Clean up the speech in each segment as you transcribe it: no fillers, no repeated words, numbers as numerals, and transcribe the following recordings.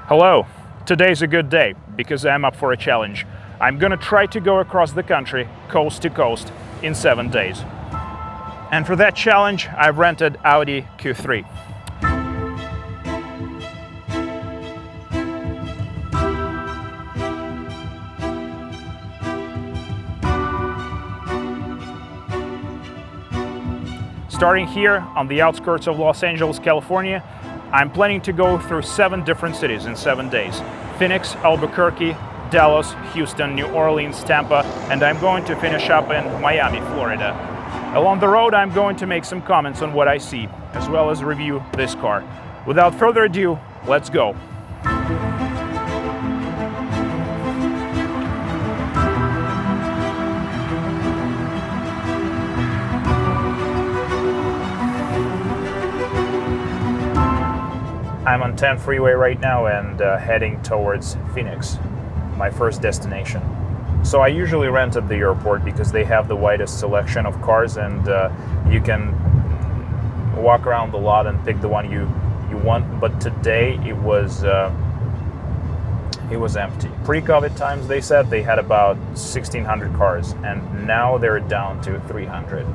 Hello, today's a good day because I'm up for a challenge. I'm gonna try to go across the country, coast to coast, in 7 days. And for that challenge, I've rented Audi Q3. Starting here on the outskirts of Los Angeles, California, I'm planning to go through 7 different cities in 7 days. Phoenix, Albuquerque, Dallas, Houston, New Orleans, Tampa, and I'm going to finish up in Miami, Florida. Along the road, I'm going to make some comments on what I see, as well as review this car. Without further ado, let's go. I'm on 10 freeway right now and heading towards Phoenix, my first destination. So I usually rent at the airport because they have the widest selection of cars, and you can walk around the lot and pick the one you want. But today it was empty. Pre-COVID times, they said they had about 1,600 cars, and now they're down to 300.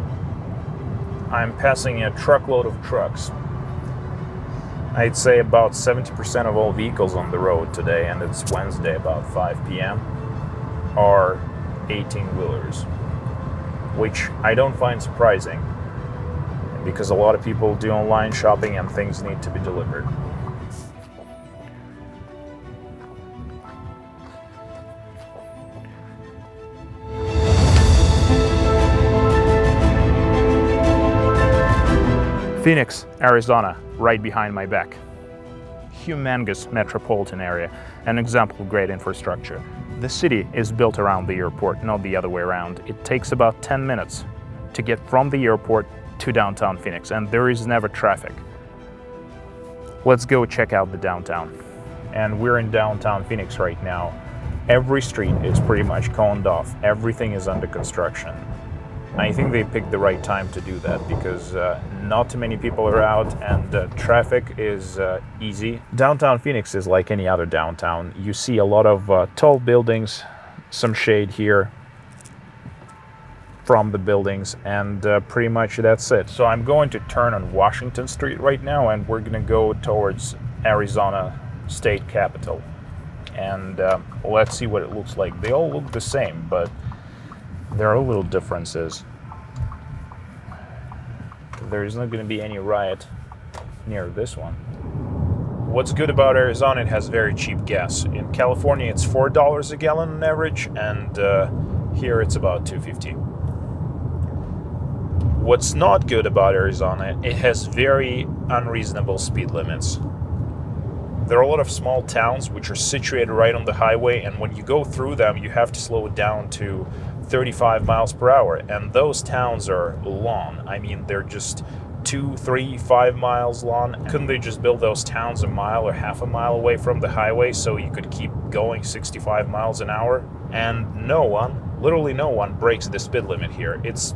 I'm passing a truckload of trucks. I'd say about 70% of all vehicles on the road today, and it's Wednesday, about 5 p.m., are 18-wheelers, which I don't find surprising because a lot of people do online shopping and things need to be delivered. Phoenix, Arizona, right behind my back. Humongous metropolitan area, an example of great infrastructure. The city is built around the airport, not the other way around. It takes about 10 minutes to get from the airport to downtown Phoenix, and there is never traffic. Let's go check out the downtown. And we're in downtown Phoenix right now. Every street is pretty much coned off. Everything is under construction. I think they picked the right time to do that because not too many people are out and traffic is easy. Downtown Phoenix is like any other downtown. You see a lot of tall buildings, some shade here from the buildings, and pretty much that's it. So I'm going to turn on Washington Street right now, and we're gonna go towards Arizona State Capitol. And let's see what it looks like. They all look the same, but there are little differences. There's not going to be any riot near this one. What's good about Arizona, it has very cheap gas. In California, it's $4 a gallon on average, and here it's about $2.50. What's not good about Arizona, it has very unreasonable speed limits. There are a lot of small towns which are situated right on the highway, and when you go through them, you have to slow it down to 35 miles per hour, and those towns are long. I mean, they're just 2, 3, 5 miles long. Couldn't they just build those towns a mile or half a mile away from the highway so you could keep going 65 miles an hour? And no one, literally no one, breaks the speed limit here. It's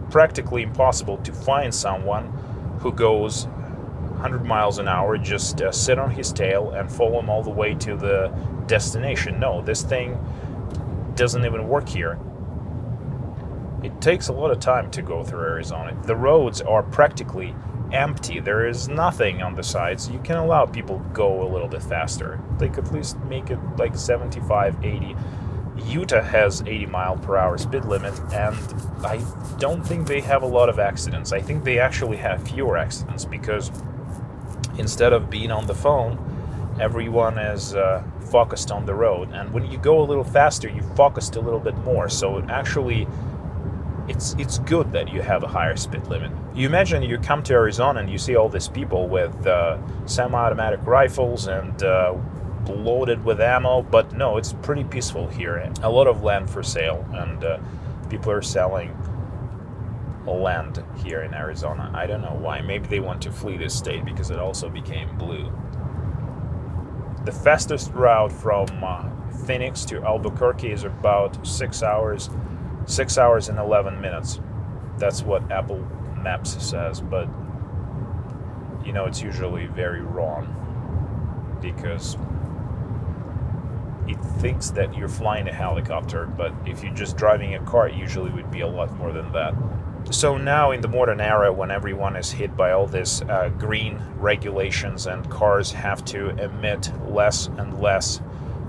practically impossible to find someone who goes 100 miles an hour, just sit on his tail and follow him all the way to the destination. No, this thing doesn't even work here. It takes a lot of time to go through Arizona. The roads are practically empty. There is nothing on the sides. You can allow people go a little bit faster. They could at least make it like 75, 80. Utah has 80 mile per hour speed limit, and I don't think they have a lot of accidents. I think they actually have fewer accidents because instead of being on the phone, everyone is focused on the road. And when you go a little faster, you focused a little bit more. So actually, it's good that you have a higher speed limit. You imagine you come to Arizona and you see all these people with semi-automatic rifles and loaded with ammo, but no, it's pretty peaceful here. A lot of land for sale, and people are selling land here in Arizona. I don't know why. Maybe they want to flee this state because it also became blue. The fastest route from Phoenix to Albuquerque is about 6 hours. 6 hours and 11 minutes. That's what Apple Maps says, but you know, it's usually very wrong because it thinks that you're flying a helicopter, but if you're just driving a car, it usually would be a lot more than that. So now in the modern era, when everyone is hit by all this green regulations and cars have to emit less and less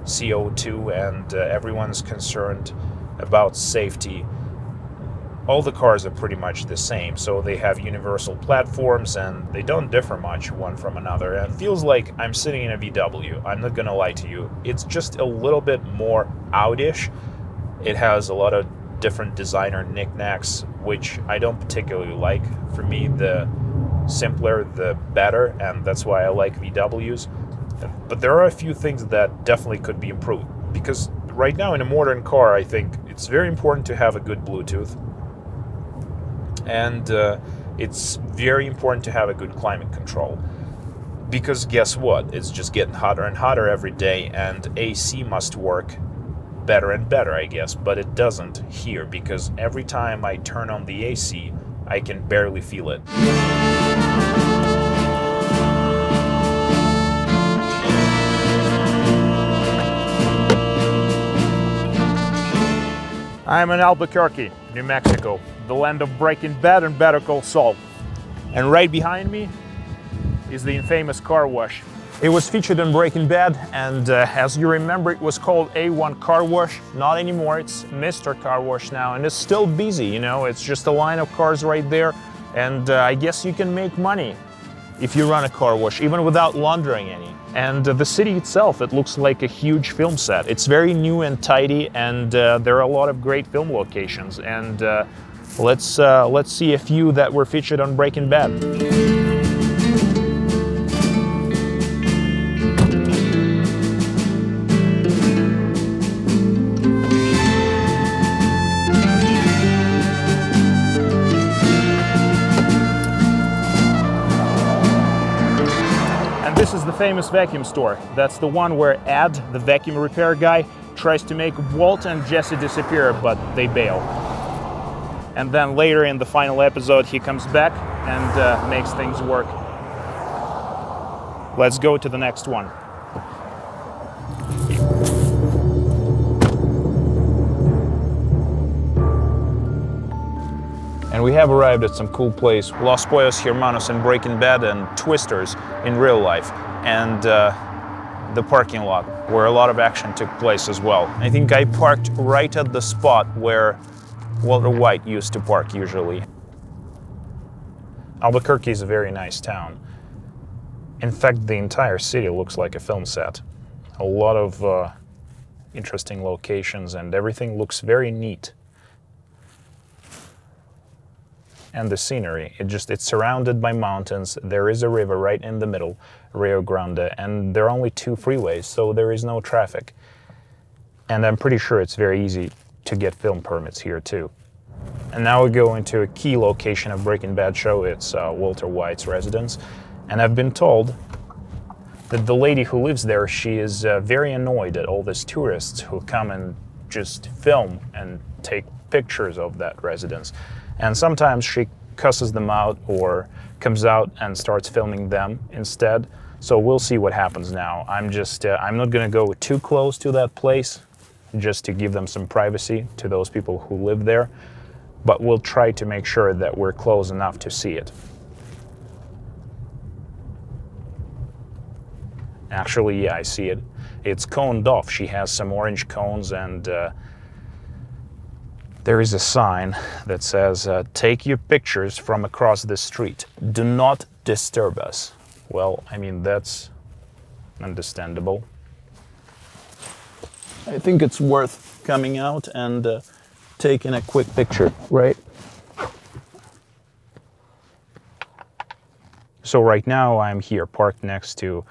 CO2 and everyone's concerned about safety, all the cars are pretty much the same. So they have universal platforms and they don't differ much one from another. And it feels like I'm sitting in a VW. I'm not gonna lie to you. It's just a little bit more out-ish. It has a lot of different designer knickknacks, which I don't particularly like. For me, the simpler, the better, and that's why I like VWs. But there are a few things that definitely could be improved. Because right now in a modern car, I think it's very important to have a good Bluetooth. And it's very important to have a good climate control. Because guess what? It's just getting hotter and hotter every day, and AC must work better and better, I guess, but it doesn't here, because every time I turn on the AC, I can barely feel it. I'm in Albuquerque, New Mexico, the land of Breaking Bad and Better Call Saul. And right behind me is the infamous car wash. It was featured in Breaking Bad, and as you remember, it was called A1 Car Wash. Not anymore, it's Mr. Car Wash now, and it's still busy, you know, it's just a line of cars right there, and I guess you can make money if you run a car wash, even without laundering any. And the city itself, it looks like a huge film set. It's very new and tidy, and there are a lot of great film locations, and let's see a few that were featured on Breaking Bad. This is the famous vacuum store. That's the one where Ed, the vacuum repair guy, tries to make Walt and Jesse disappear, but they bail. And then later in the final episode, he comes back and makes things work. Let's go to the next one. And we have arrived at some cool place. Los Pollos Hermanos in Breaking Bad and Twisters in real life. And the parking lot, where a lot of action took place as well. I think I parked right at the spot where Walter White used to park usually. Albuquerque is a very nice town. In fact, the entire city looks like a film set. A lot of interesting locations, and everything looks very neat. And the scenery, it's surrounded by mountains. There is a river right in the middle, Rio Grande, and there are only 2 freeways, so there is no traffic. And I'm pretty sure it's very easy to get film permits here too. And now we go into a key location of Breaking Bad show. It's Walter White's residence. And I've been told that the lady who lives there, she is very annoyed at all these tourists who come and just film and take pictures of that residence. And sometimes she cusses them out or comes out and starts filming them instead. So we'll see what happens now. I'm not gonna go too close to that place just to give them some privacy to those people who live there. But we'll try to make sure that we're close enough to see it. Actually, yeah, I see it. It's coned off. She has some orange cones, and there is a sign that says, take your pictures from across the street. Do not disturb us. Well, I mean, that's understandable. I think it's worth coming out and taking a quick picture, right? So right now I'm here parked next to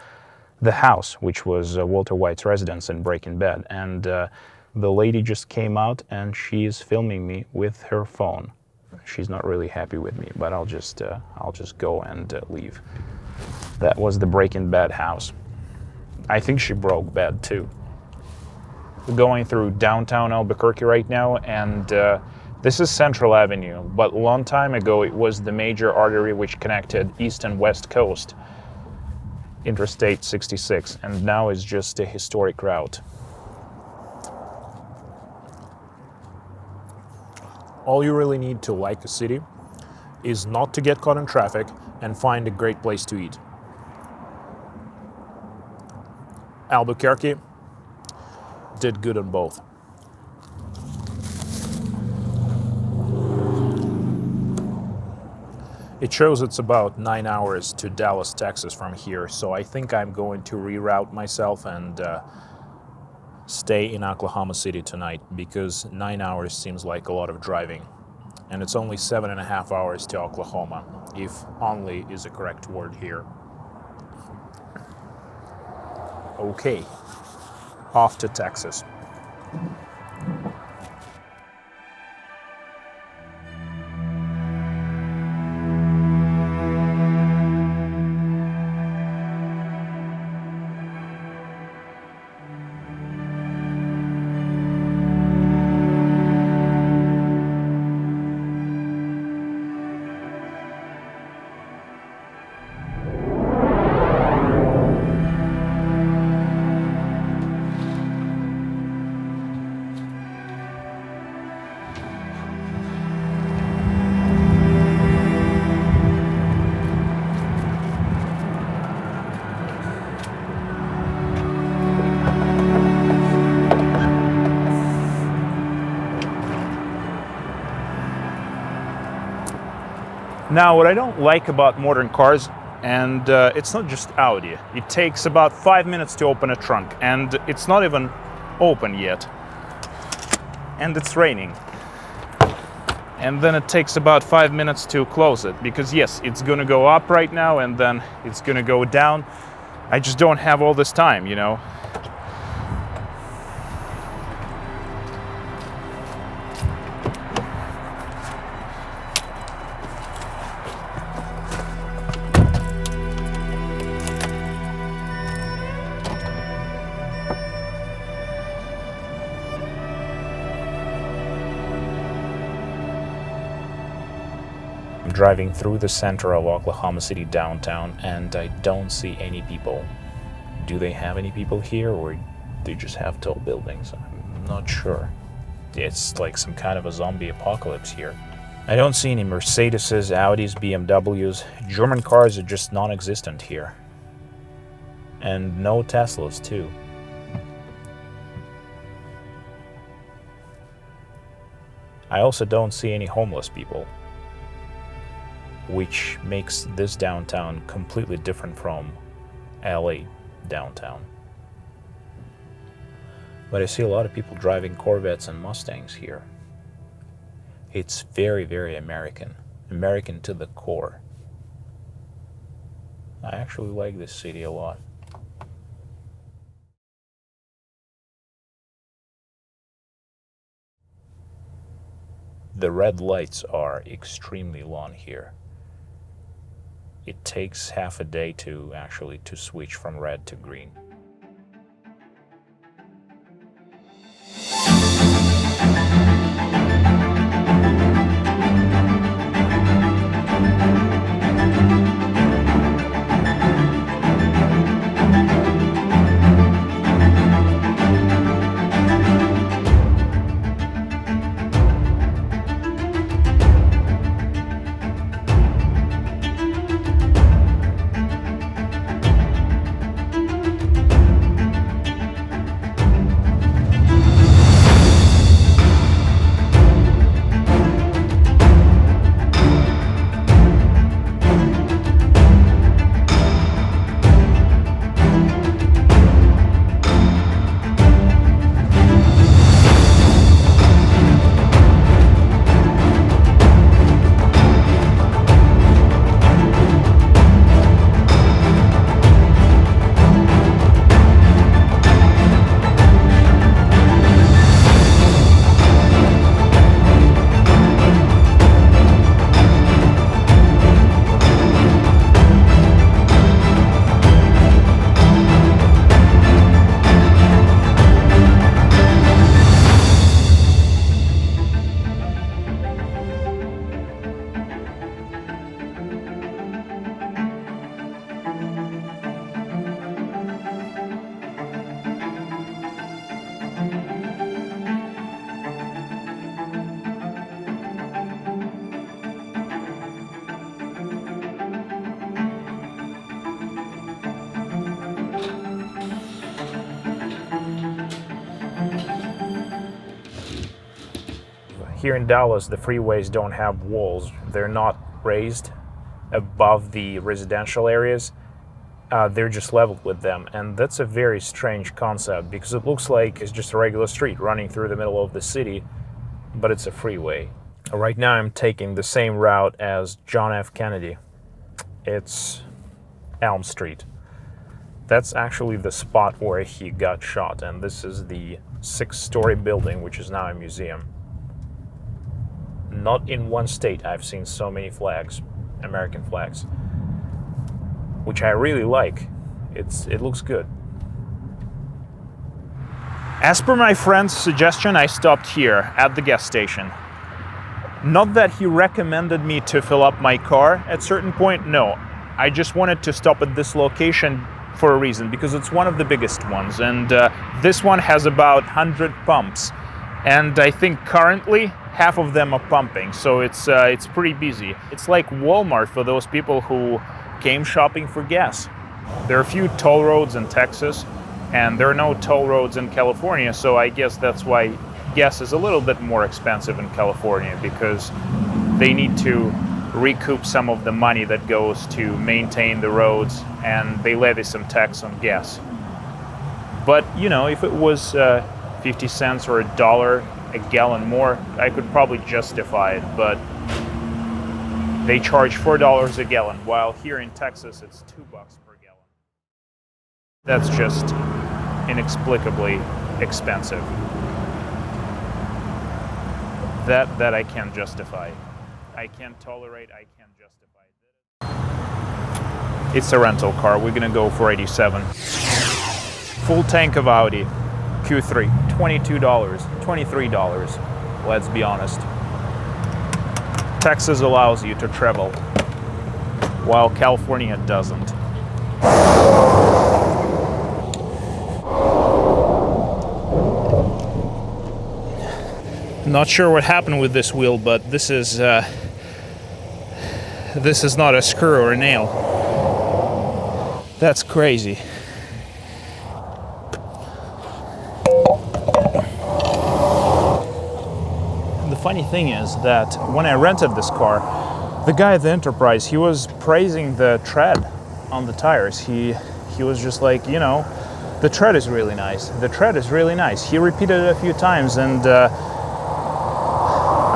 the house, which was Walter White's residence in Breaking Bad. And the lady just came out and she's filming me with her phone. She's not really happy with me, but I'll just go and leave. That was the Breaking Bad house. I think she broke bad too. We're going through downtown Albuquerque right now, and this is Central Avenue, but a long time ago it was the major artery which connected East and West Coast, Interstate 66, and now it's just a historic route. All you really need to like a city is not to get caught in traffic and find a great place to eat. Albuquerque did good on both. It shows it's about 9 hours to Dallas, Texas from here, so I think I'm going to reroute myself and stay in Oklahoma City tonight, because 9 hours seems like a lot of driving. And it's only 7.5 hours to Oklahoma, if only is a correct word here. Okay, off to Texas. Now, what I don't like about modern cars, and it's not just Audi, it takes about 5 minutes to open a trunk, and it's not even open yet. And it's raining. And then it takes about 5 minutes to close it, because yes, it's gonna go up right now, and then it's gonna go down. I just don't have all this time, you know. Driving through the center of Oklahoma City downtown, and I don't see any people. Do they have any people here, or they just have tall buildings? I'm not sure. It's like some kind of a zombie apocalypse here. I don't see any Mercedeses, Audis, BMWs. German cars are just non-existent here. And no Teslas, too. I also don't see any homeless people, which makes this downtown completely different from LA downtown. But I see a lot of people driving Corvettes and Mustangs here. It's very, very American. American to the core. I actually like this city a lot. The red lights are extremely long here. It takes half a day to switch from red to green. here in Dallas, the freeways don't have walls. They're not raised above the residential areas. They're just leveled with them, and that's a very strange concept because it looks like it's just a regular street running through the middle of the city, but it's a freeway. Right now I'm taking the same route as John F. Kennedy. It's Elm Street. That's actually the spot where he got shot, and this is the 6-story building, which is now a museum. Not in one state I've seen so many flags, American flags, which I really like. It looks good. As per my friend's suggestion, I stopped here at the gas station. Not that he recommended me to fill up my car at a certain point, no. I just wanted to stop at this location for a reason, because it's one of the biggest ones, and this one has about 100 pumps, and I think currently half of them are pumping, so it's pretty busy. It's like Walmart for those people who came shopping for gas. There are a few toll roads in Texas, and there are no toll roads in California, so I guess that's why gas is a little bit more expensive in California, because they need to recoup some of the money that goes to maintain the roads, and they levy some tax on gas. But, you know, if it was 50 cents or $1 a gallon more, I could probably justify it, but they charge $4 a gallon, while here in Texas it's $2 per gallon. That's just inexplicably expensive. That I can't justify. I can't tolerate, I can't justify it. It's a rental car, we're gonna go for 87. Full tank of Audi, Q3, $22, $23, let's be honest. Texas allows you to travel, while California doesn't. Not sure what happened with this wheel, but this is not a screw or a nail. That's crazy. The funny thing is that when I rented this car, the guy at the Enterprise, he was praising the tread on the tires. He was just like, you know, the tread is really nice. The tread is really nice. He repeated it a few times, and I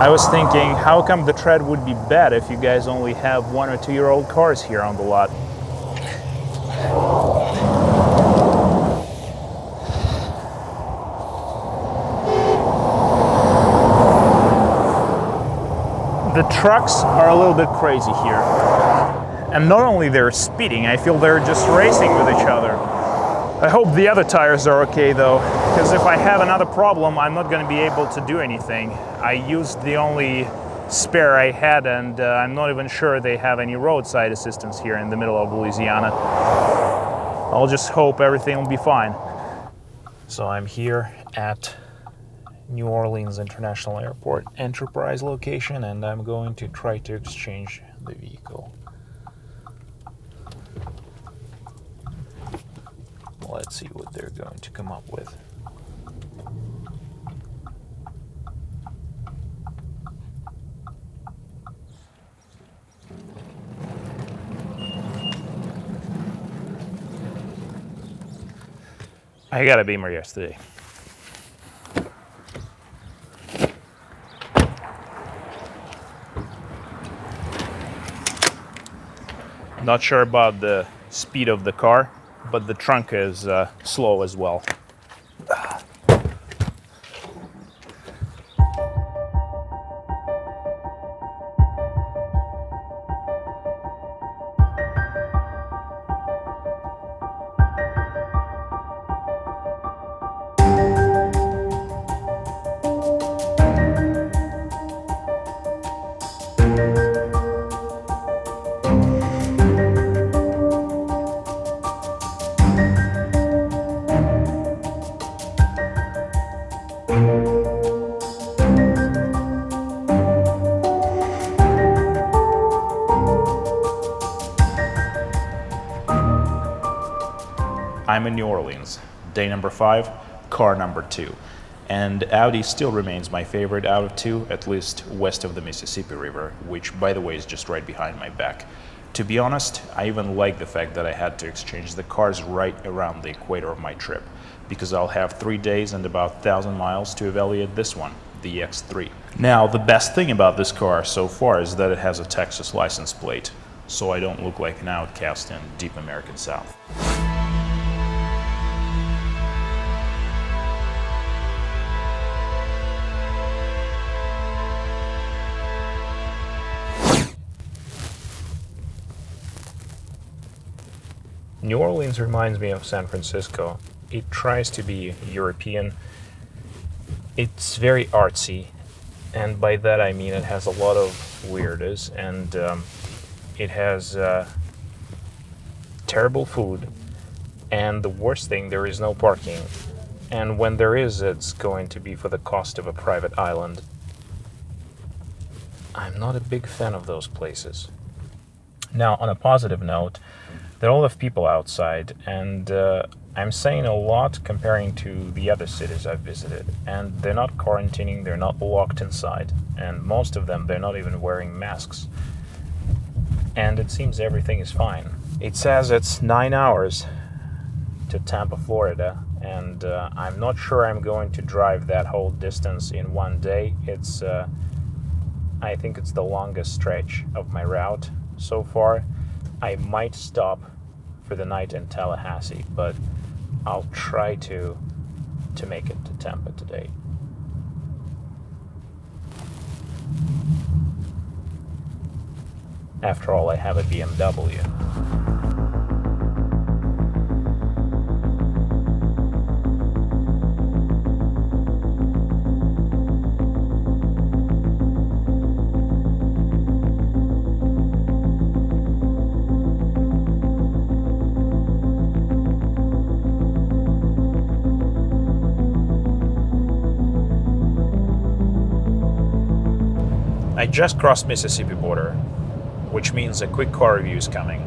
was thinking, how come the tread would be bad if you guys only have 1- or 2-year-old cars here on the lot? The trucks are a little bit crazy here. And not only they're speeding, I feel they're just racing with each other. I hope the other tires are okay though, because if I have another problem, I'm not going to be able to do anything. I used the only spare I had, and I'm not even sure they have any roadside assistance here in the middle of Louisiana. I'll just hope everything will be fine. So I'm here at New Orleans International Airport Enterprise location, and I'm going to try to exchange the vehicle. Let's see what they're going to come up with. I got a Beamer yesterday. Not sure about the speed of the car, but the trunk is slow as well. I'm in New Orleans, day number 5, car number 2. And Audi still remains my favorite out of two, at least west of the Mississippi River, which, by the way, is just right behind my back. To be honest, I even like the fact that I had to exchange the cars right around the equator of my trip, because I'll have 3 days and about 1,000 miles to evaluate this one, the X3. Now, the best thing about this car so far is that it has a Texas license plate, so I don't look like an outcast in deep American South. New Orleans reminds me of San Francisco. It tries to be European. It's very artsy, and by that I mean it has a lot of weirdos, and it has terrible food, and the worst thing, there is no parking. And when there is, it's going to be for the cost of a private island. I'm not a big fan of those places. Now, on a positive note, there are a lot of people outside, and I'm saying a lot comparing to the other cities I've visited. And they're not quarantining, they're not locked inside, and most of them, they're not even wearing masks. And it seems everything is fine. It says it's 9 hours to Tampa, Florida, and I'm not sure I'm going to drive that whole distance in one day. I think it's the longest stretch of my route so far. I might stop for the night in Tallahassee, but I'll try to make it to Tampa today. After all, I have a BMW. I just crossed Mississippi border, which means a quick car review is coming.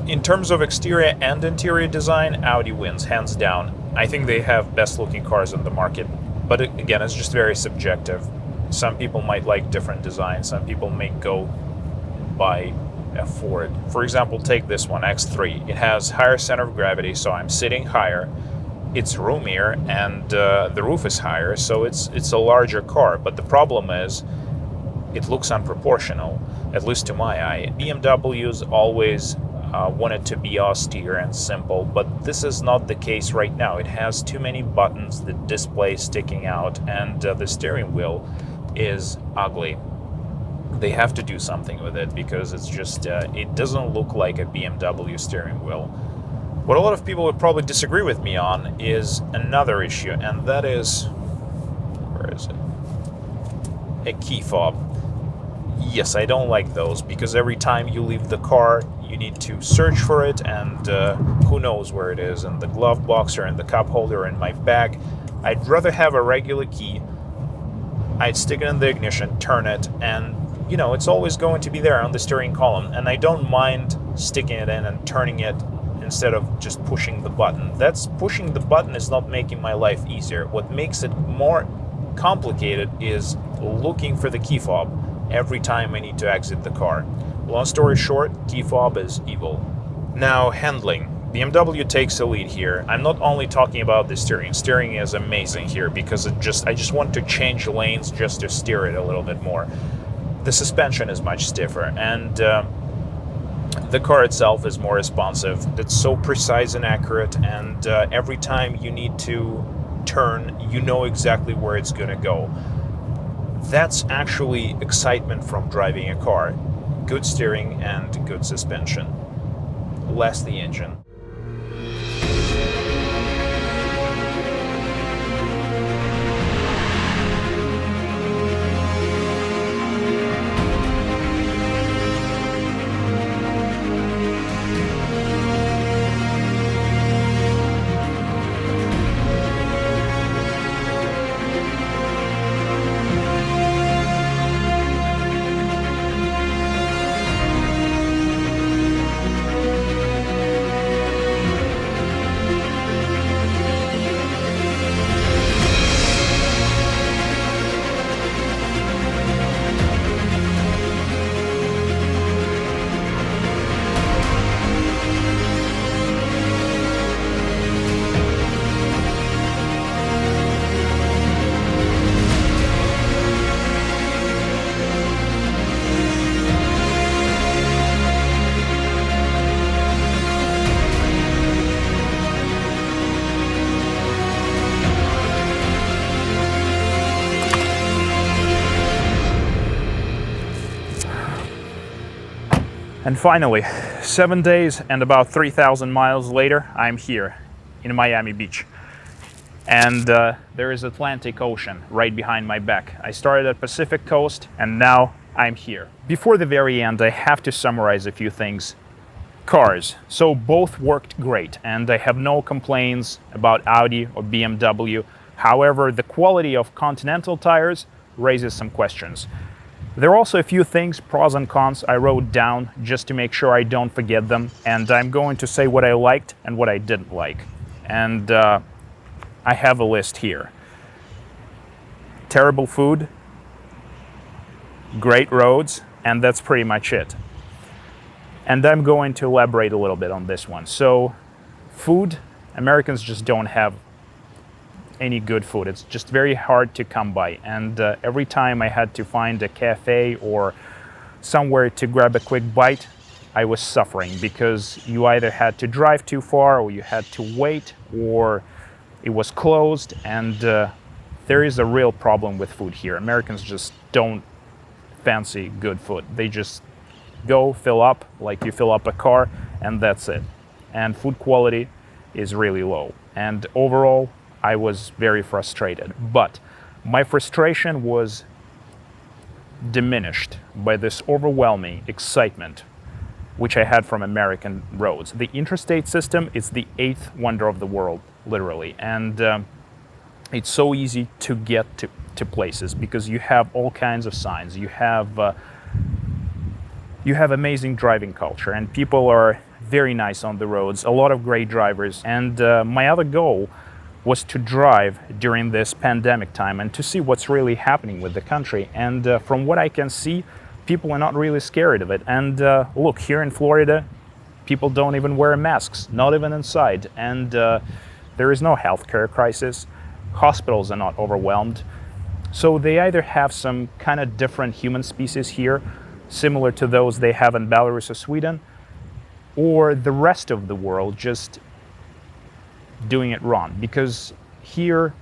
In terms of exterior and interior design, Audi wins, hands down. I think they have best looking cars on the market, but again, it's just very subjective. Some people might like different designs, some people may go buy a Ford. For example, take this one, X3. It has higher center of gravity, so I'm sitting higher. It's roomier, and the roof is higher, so it's a larger car, but the problem is it looks unproportional, at least to my eye. BMWs always wanted to be austere and simple, but this is not the case right now. It has too many buttons, the display sticking out, and the steering wheel is ugly. They have to do something with it because it's just, it doesn't look like a BMW steering wheel. What a lot of people would probably disagree with me on is another issue, and that is, where is it? A key fob. Yes, I don't like those because every time you leave the car, you need to search for it, and who knows where it is, in the glove box or in the cup holder or in my bag. I'd rather have a regular key. I'd stick it in the ignition, turn it, and it's always going to be there on the steering column, and I don't mind sticking it in and turning it instead of just pushing the button. Pushing the button is not making my life easier. What makes it more complicated is looking for the key fob every time I need to exit the car. Long story short, key fob is evil. Now, handling. BMW takes the lead here. I'm not only talking about the steering. Steering is amazing here because I just want to change lanes just to steer it a little bit more. The suspension is much stiffer, and the car itself is more responsive. It's so precise and accurate, and every time you need to turn, you know exactly where it's going to go. That's actually excitement from driving a car. Good steering and good suspension. Less the engine. And finally, 7 days and about 3,000 miles later, I'm here in Miami Beach. And there is Atlantic Ocean right behind my back. I started at Pacific Coast and now I'm here. Before the very end, I have to summarize a few things. Cars. So both worked great and I have no complaints about Audi or BMW. However, the quality of Continental tires raises some questions. There are also a few things, pros and cons, I wrote down just to make sure I don't forget them. And I'm going to say what I liked and what I didn't like. And I have a list here. Terrible food, great roads, and that's pretty much it. And I'm going to elaborate a little bit on this one. So, food, Americans just don't have any good food. It's just very hard to come by. And every time I had to find a cafe or somewhere to grab a quick bite, I was suffering because you either had to drive too far or you had to wait or it was closed. And there is a real problem with food here. Americans just don't fancy good food. They just go fill up like you fill up a car and that's it. And food quality is really low. And overall, I was very frustrated. But my frustration was diminished by this overwhelming excitement which I had from American roads. The interstate system is the eighth wonder of the world, literally. And it's so easy to get to places because you have all kinds of signs. You have amazing driving culture and people are very nice on the roads, a lot of great drivers. And my other goal was to drive during this pandemic time and to see what's really happening with the country. And from what I can see, people are not really scared of it. And look, here in Florida, people don't even wear masks, not even inside. And there is no healthcare crisis. Hospitals are not overwhelmed. So they either have some kind of different human species here, similar to those they have in Belarus or Sweden, or the rest of the world just doing it wrong. Because here,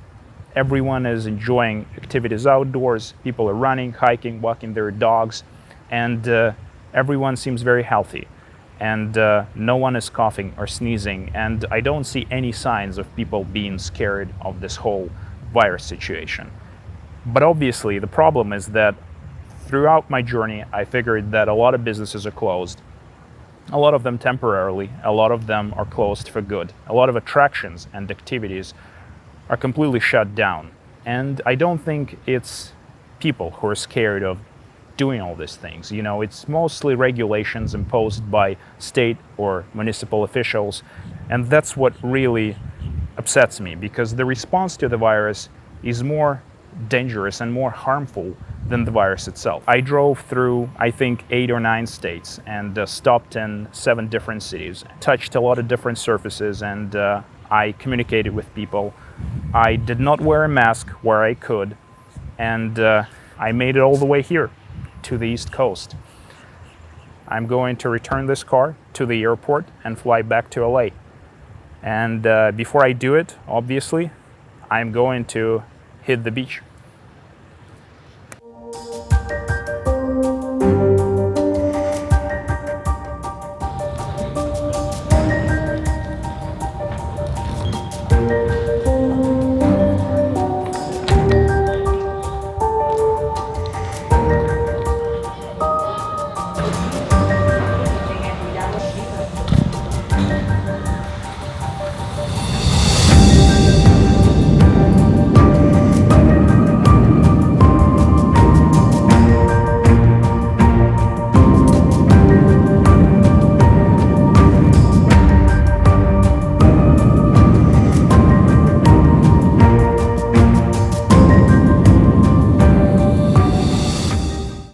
everyone is enjoying activities outdoors. People are running, hiking, walking their dogs, and everyone seems very healthy. And no one is coughing or sneezing. And I don't see any signs of people being scared of this whole virus situation. But obviously, the problem is that throughout my journey, I figured that a lot of businesses are closed. A lot of them temporarily, a lot of them are closed for good. A lot of attractions and activities are completely shut down. And I don't think it's people who are scared of doing all these things. You know, it's mostly regulations imposed by state or municipal officials. And that's what really upsets me, because the response to the virus is more dangerous and more harmful than the virus itself. I drove through, I think, 8 or 9 states and stopped in 7 different cities, touched a lot of different surfaces, and I communicated with people. I did not wear a mask where I could, and I made it all the way here to the East Coast. I'm going to return this car to the airport and fly back to LA. And before I do it, obviously, I'm going to hit the beach.